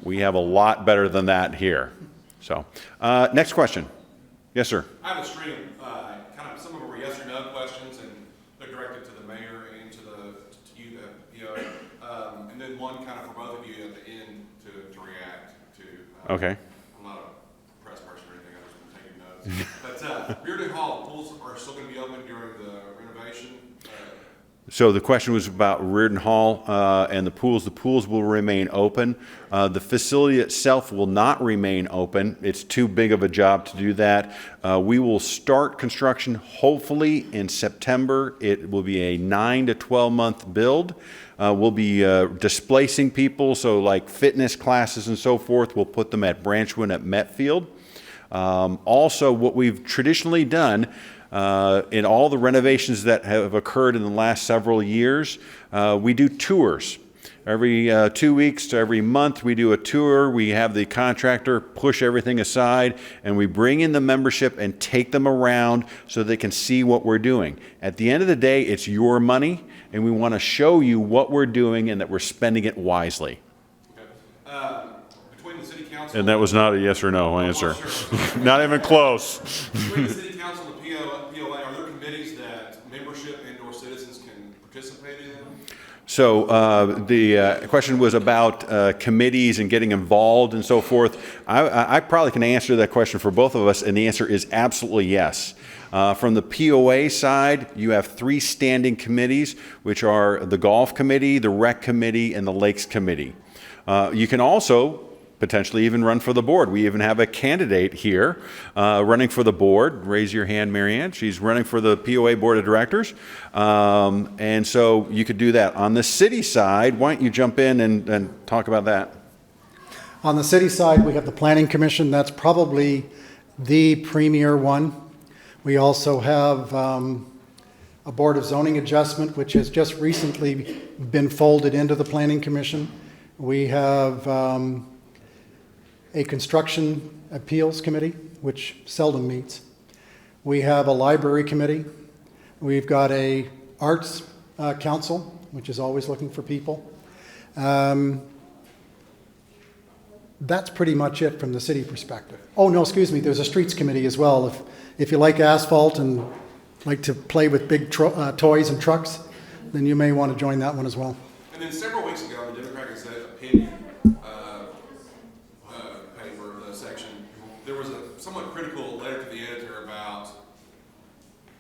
We have a lot better than that here. So, next question. Yes, sir. I have a string of, kind of, some of them are yes or no questions, and they're directed to the mayor and to you, the POA. And then one kind of for both of you at the end to react to. Okay. I'm not a press person or anything, I've just been taking notes. But Reardon Hall, pools are still going to be open during the renovation? So the question was about Reardon Hall and the pools. The pools will remain open. The facility itself will not remain open. It's too big of a job to do that. We will start construction hopefully in September. It will be a 9 to 12 month build. We'll be displacing people, so like fitness classes and so forth, we'll put them at Branchwood at Metfield. Also, what we've traditionally done in all the renovations that have occurred in the last several years, we do tours. Every 2 weeks to every month, we do a tour. We have the contractor push everything aside, and we bring in the membership and take them around so they can see what we're doing. At the end of the day, it's your money, and we want to show you what we're doing and that we're spending it wisely. Okay. Between the city council... And that was not a yes or no answer. Sure. Not even close. Between the city council and the POA, are there committees that membership and or citizens can participate in? So the question was about committees and getting involved and so forth. I probably can answer that question for both of us, and the answer is absolutely yes. From the POA side, you have 3 standing committees, which are the Golf Committee, the Rec Committee, and the Lakes Committee. You can also potentially even run for the board. We even have a candidate here running for the board. Raise your hand, Marianne. She's running for the POA Board of Directors. And so you could do that. On the city side, why don't you jump in and talk about that? On the city side, we have the Planning Commission. That's probably the premier one. We also have a Board of Zoning Adjustment, which has just recently been folded into the Planning Commission. We have a Construction Appeals Committee, which seldom meets. We have a Library Committee. We've got a Arts Council, which is always looking for people. That's pretty much it from the city perspective. Oh, no, excuse me, there's a Streets Committee as well. If you like asphalt and like to play with big toys and trucks, then you may want to join that one as well. And then several weeks ago, in the Democratic opinion paper, the section, there was a somewhat critical letter to the editor about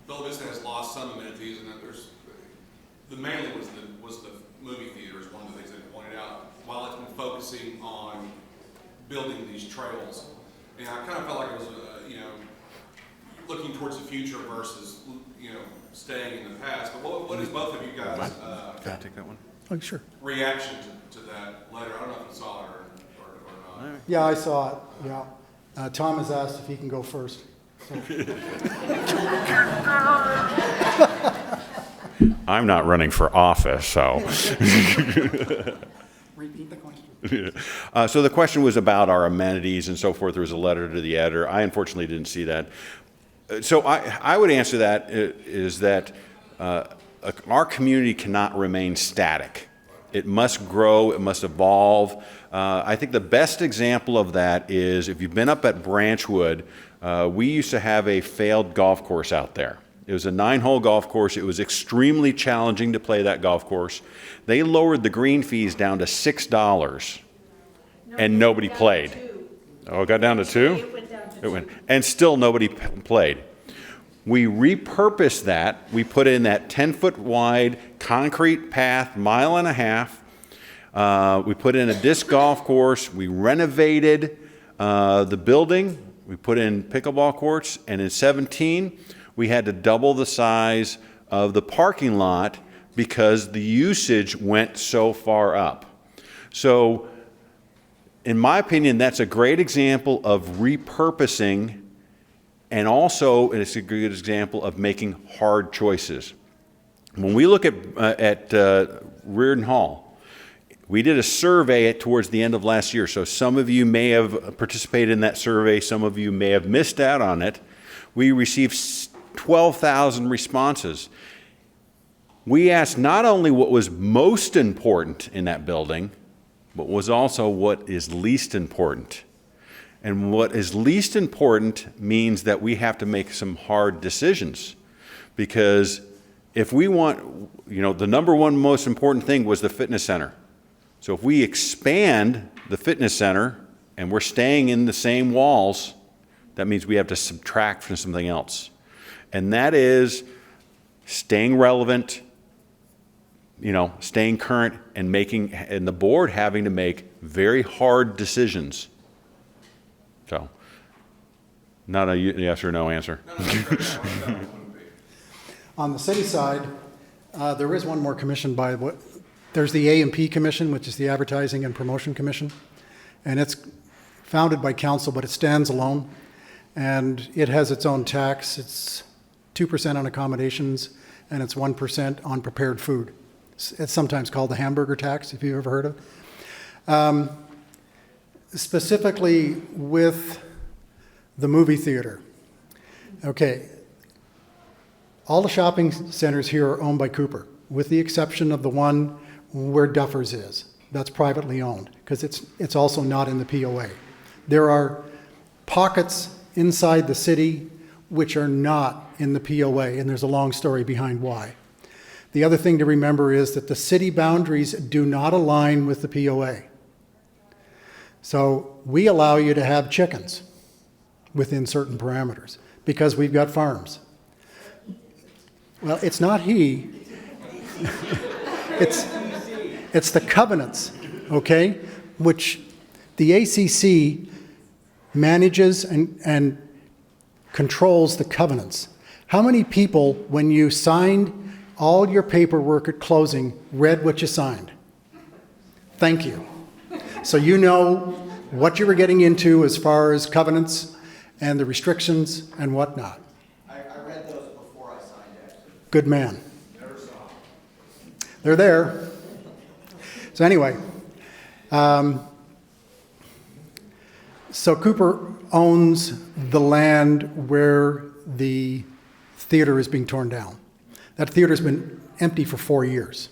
Bella Vista has lost some amenities, and that there's the mainly was the movie theaters, one of the things they pointed out, while it's been focusing on building these trails. And I kind of felt like it was looking towards the future versus staying in the past. But what is both of you guys Can I take that one? Oh, sure. reaction to that letter? I don't know if you saw it or not. Yeah, I saw it, yeah. Tom has asked if he can go first. So. I'm not running for office, so. Repeat the question. So the question was about our amenities and so forth. There was a letter to the editor. I unfortunately didn't see that. So I would answer that is that our community cannot remain static. It must grow, it must evolve. I think the best example of that is if you've been up at Branchwood, we used to have a failed golf course out there. It was a 9-hole golf course. It was extremely challenging to play that golf course. They lowered the green fees down to $6, and nobody played. Oh, it got down to 2? It went, and still nobody played. We repurposed that. We put in that 10-foot wide concrete path, 1.5 miles. We put in a disc golf course. We renovated the building. We put in pickleball courts. And in 2017, we had to double the size of the parking lot because the usage went so far up. So, in my opinion, that's a great example of repurposing, and also it's a good example of making hard choices. When we look at Reardon Hall, we did a survey towards the end of last year, so some of you may have participated in that survey, some of you may have missed out on it. We received 12,000 responses. We asked not only what was most important in that building, but was also what is least important. And what is least important means that we have to make some hard decisions, because if we want, the number one most important thing was the fitness center. So if we expand the fitness center and we're staying in the same walls, that means we have to subtract from something else. And that is staying relevant, staying current, and the board having to make very hard decisions. So, not a yes or no answer. On the city side, there is one more commission there's the A&P Commission, which is the Advertising and Promotion Commission, and it's founded by council, but it stands alone, and it has its own tax. It's 2% on accommodations, and it's 1% on prepared food. It's sometimes called the hamburger tax, if you've ever heard of it. Specifically with the movie theater. Okay, all the shopping centers here are owned by Cooper, with the exception of the one where Duffers is. That's privately owned, because it's also not in the POA. There are pockets inside the city which are not in the POA, and there's a long story behind why. The other thing to remember is that the city boundaries do not align with the POA. So we allow you to have chickens within certain parameters because we've got farms. Well, it's not it's the covenants, okay, which the ACC manages and controls the covenants. How many people, when you signed all your paperwork at closing, read what you signed? Thank you. So you know what you were getting into as far as covenants and the restrictions and whatnot. I read those before I signed it. Good man. They're there. So anyway, so Cooper owns the land where the theater is being torn down. That theater's been empty for 4 years.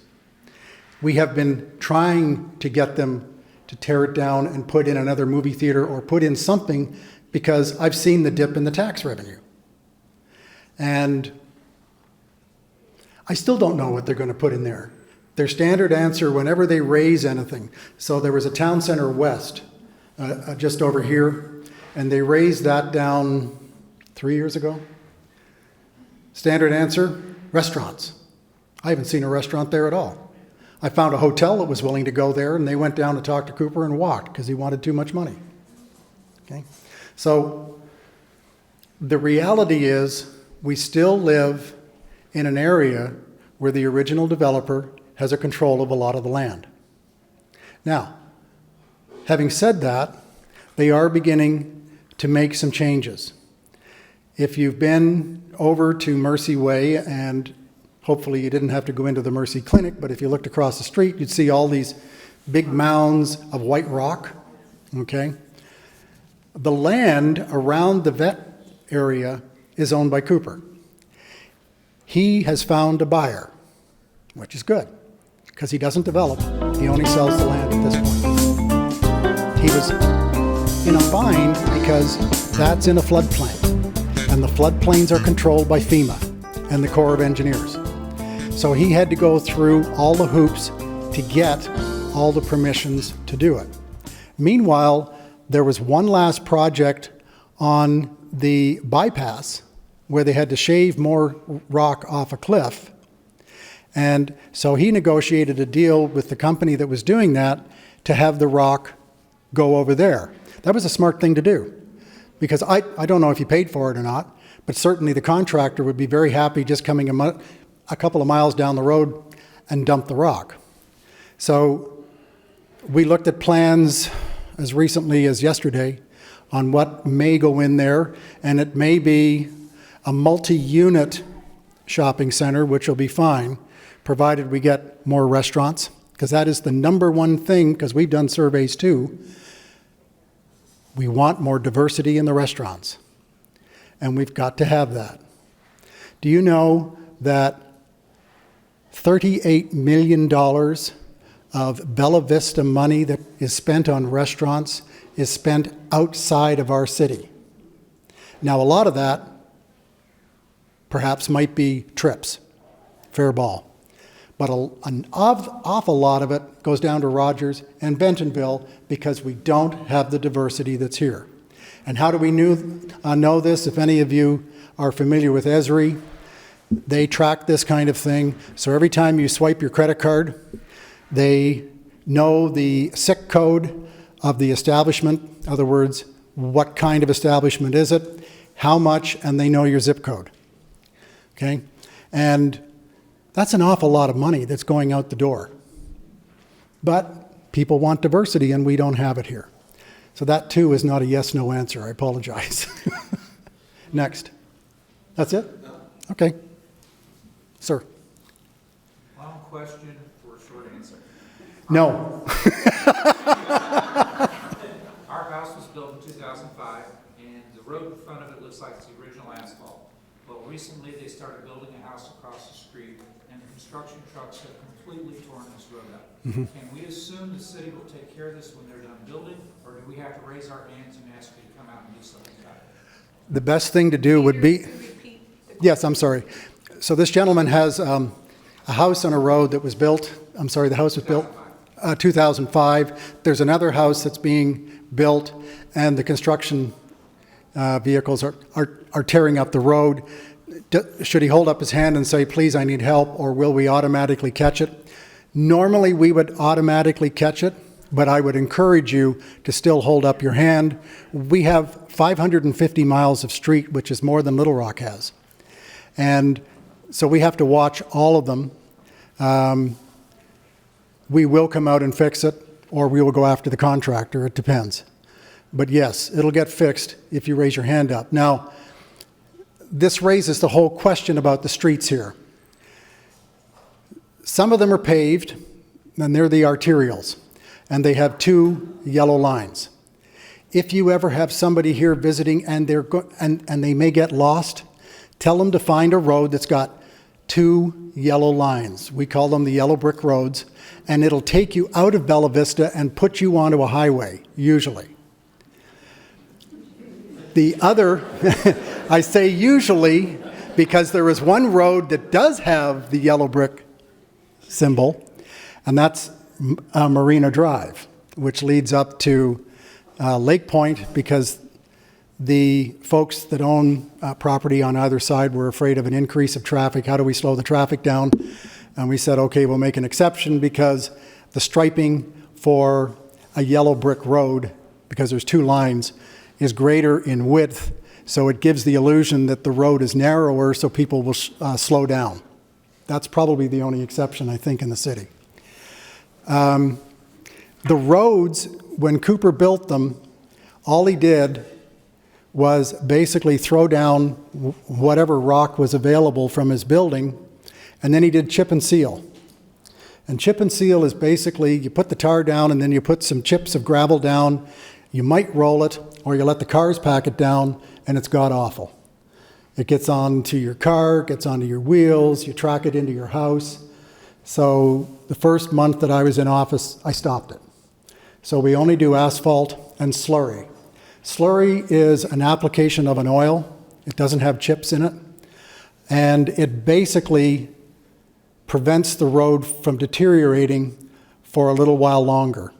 We have been trying to get them to tear it down and put in another movie theater or put in something, because I've seen the dip in the tax revenue. And I still don't know what they're going to put in there. Their standard answer whenever they raise anything, so there was a town center west, just over here, and they raised that down 3 years ago. Standard answer, restaurants. I haven't seen a restaurant there at all. I found a hotel that was willing to go there, and they went down to talk to Cooper and walked because he wanted too much money. Okay? So the reality is we still live in an area where the original developer has a control of a lot of the land. Now, having said that, they are beginning to make some changes. If you've been over to Mercy Way, and hopefully you didn't have to go into the Mercy Clinic, but if you looked across the street, you'd see all these big mounds of white rock, okay? The land around the vet area is owned by Cooper. He has found a buyer, which is good, because he doesn't develop, he only sells the land at this point. He was in a bind because that's in a floodplain, and the floodplains are controlled by FEMA and the Corps of Engineers. So he had to go through all the hoops to get all the permissions to do it. Meanwhile, there was one last project on the bypass where they had to shave more rock off a cliff. And so he negotiated a deal with the company that was doing that to have the rock go over there. That was a smart thing to do, because I don't know if he paid for it or not, but certainly the contractor would be very happy just coming a couple of miles down the road and dump the rock. So We looked at plans as recently as yesterday on what may go in there, and it may be a multi-unit shopping center, which will be fine, provided we get more restaurants, because that is the number one thing, because we've done surveys too. We want more diversity in the restaurants, and we've got to have that. Do you know that $38 million of Bella Vista money that is spent on restaurants is spent outside of our city? Now, a lot of that perhaps might be trips, fair ball. But an awful lot of it goes down to Rogers and Bentonville because we don't have the diversity that's here. And how do we know this? If any of you are familiar with Esri, they track this kind of thing. So every time you swipe your credit card, they know the SIC code of the establishment. In other words, what kind of establishment is it, how much, and they know your zip code. Okay? And that's an awful lot of money that's going out the door. But people want diversity, and we don't have it here. So that, too, is not a yes-no answer. I apologize. Next. That's it? Okay. Sir. Long question for a short answer. No. Our house was built in 2005, and the road in front of it looks like it's the original asphalt. Well, recently they started building a house across the street, and the construction trucks have completely torn this road up. Can we assume the city will take care of this when they're done building, or do we have to raise our hands and ask you to come out and do something about it? The best thing to do would be... Yes, I'm sorry. So this gentleman has a house on a road that was built, the house was built 2005. There's another house that's being built, and the construction vehicles are tearing up the road. Should he hold up his hand and say, please, I need help, or will we automatically catch it? Normally, we would automatically catch it, but I would encourage you to still hold up your hand. We have 550 miles of street, which is more than Little Rock has. And so we have to watch all of them. We will come out and fix it, or we will go after the contractor. It depends. But yes, it'll get fixed if you raise your hand up. Now, this raises the whole question about the streets here. Some of them are paved, and they're the arterials, and they have 2 yellow lines. If you ever have somebody here visiting and they may get lost, tell them to find a road that's got 2 yellow lines. We call them the yellow brick roads, and it'll take you out of Bella Vista and put you onto a highway, usually. The other, I say usually, because there is one road that does have the yellow brick symbol, and that's Marina Drive, which leads up to Lake Point, because the folks that own property on either side were afraid of an increase of traffic. How do we slow the traffic down? And we said, okay, we'll make an exception because the striping for a yellow brick road, because there's 2 lines, is greater in width, so it gives the illusion that the road is narrower, so people will slow down. That's probably the only exception, I think, in the city. The roads, when Cooper built them, all he did was basically throw down whatever rock was available from his building, and then he did chip and seal. And chip and seal is basically, you put the tar down and then you put some chips of gravel down, you might roll it, or you let the cars pack it down, and it's god-awful. It gets onto your car, gets onto your wheels, you track it into your house. So the first month that I was in office, I stopped it. So we only do asphalt and slurry. Slurry is an application of an oil. It doesn't have chips in it. And it basically prevents the road from deteriorating for a little while longer,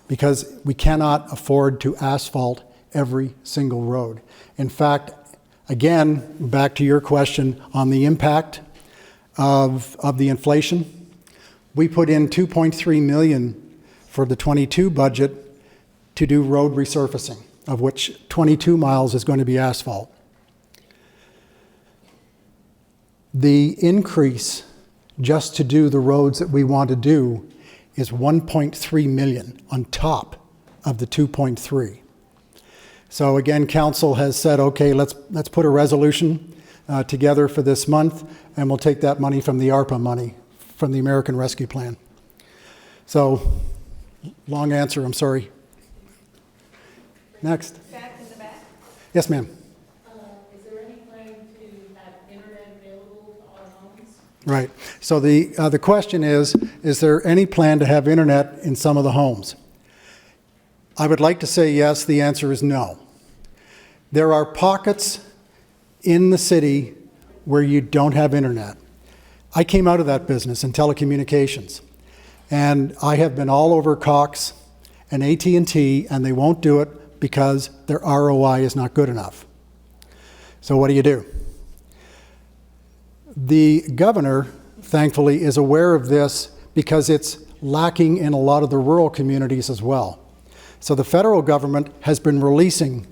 because we cannot afford to asphalt every single road. In fact, again, back to your question on the impact of the inflation, we put in $2.3 million for the 22 budget to do road resurfacing, of which 22 miles is going to be asphalt. The increase just to do the roads that we want to do is 1.3 million on top of the 2.3. So again, council has said, okay, let's put a resolution together for this month, and we'll take that money from the ARPA money, from the American Rescue Plan. So, long answer, I'm sorry. Next. Back in the back, Yes, ma'am. is there any plan to have internet available to all homes? Right. So the question is there any plan to have internet in some of the homes? I would like to say yes. The answer is no. There are pockets in the city where you don't have internet. I came out of that business in telecommunications, and I have been all over Cox and AT&T, and they won't do it because their ROI is not good enough. So what do? The governor, thankfully, is aware of this because it's lacking in a lot of the rural communities as well. So the federal government has been releasing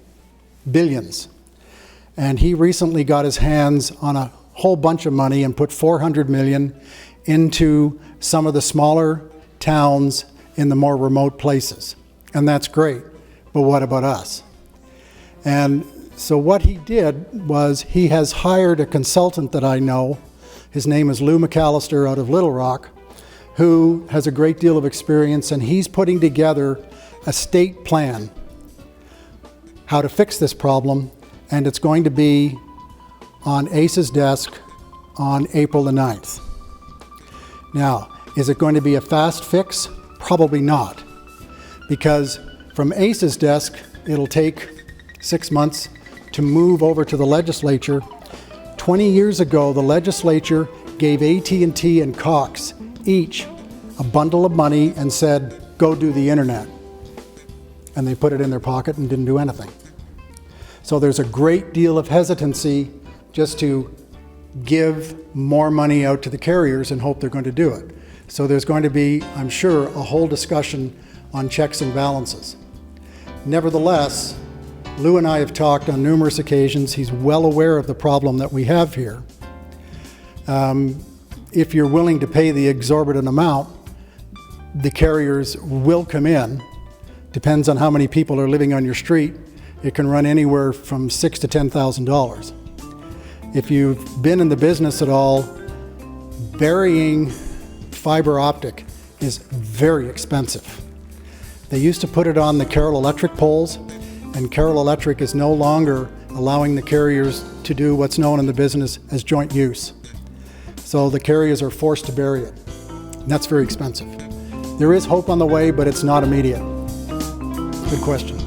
billions, and he recently got his hands on a whole bunch of money and put $400 million into some of the smaller towns in the more remote places. And that's great, but what about us? And so what he did was he has hired a consultant that I know. His name is Lou McAllister out of Little Rock, who has a great deal of experience, and he's putting together a state plan how to fix this problem, and it's going to be on ACE's desk on April the 9th. Now, is it going to be a fast fix? Probably not, because from ACE's desk, it'll take 6 months to move over to the legislature. 20 years ago, the legislature gave AT&T and Cox each a bundle of money and said, go do the internet. And they put it in their pocket and didn't do anything. So there's a great deal of hesitancy just to give more money out to the carriers and hope they're going to do it. So there's going to be, I'm sure, a whole discussion on checks and balances. Nevertheless, Lou and I have talked on numerous occasions. He's well aware of the problem that we have here. If you're willing to pay the exorbitant amount, the carriers will come in. Depends on how many people are living on your street. It can run anywhere from $6,000 to $10,000. If you've been in the business at all, burying fiber optic is very expensive. They used to put it on the Carroll Electric poles, and Carroll Electric is no longer allowing the carriers to do what's known in the business as joint use. So the carriers are forced to bury it, and that's very expensive. There is hope on the way, but it's not immediate. Good question.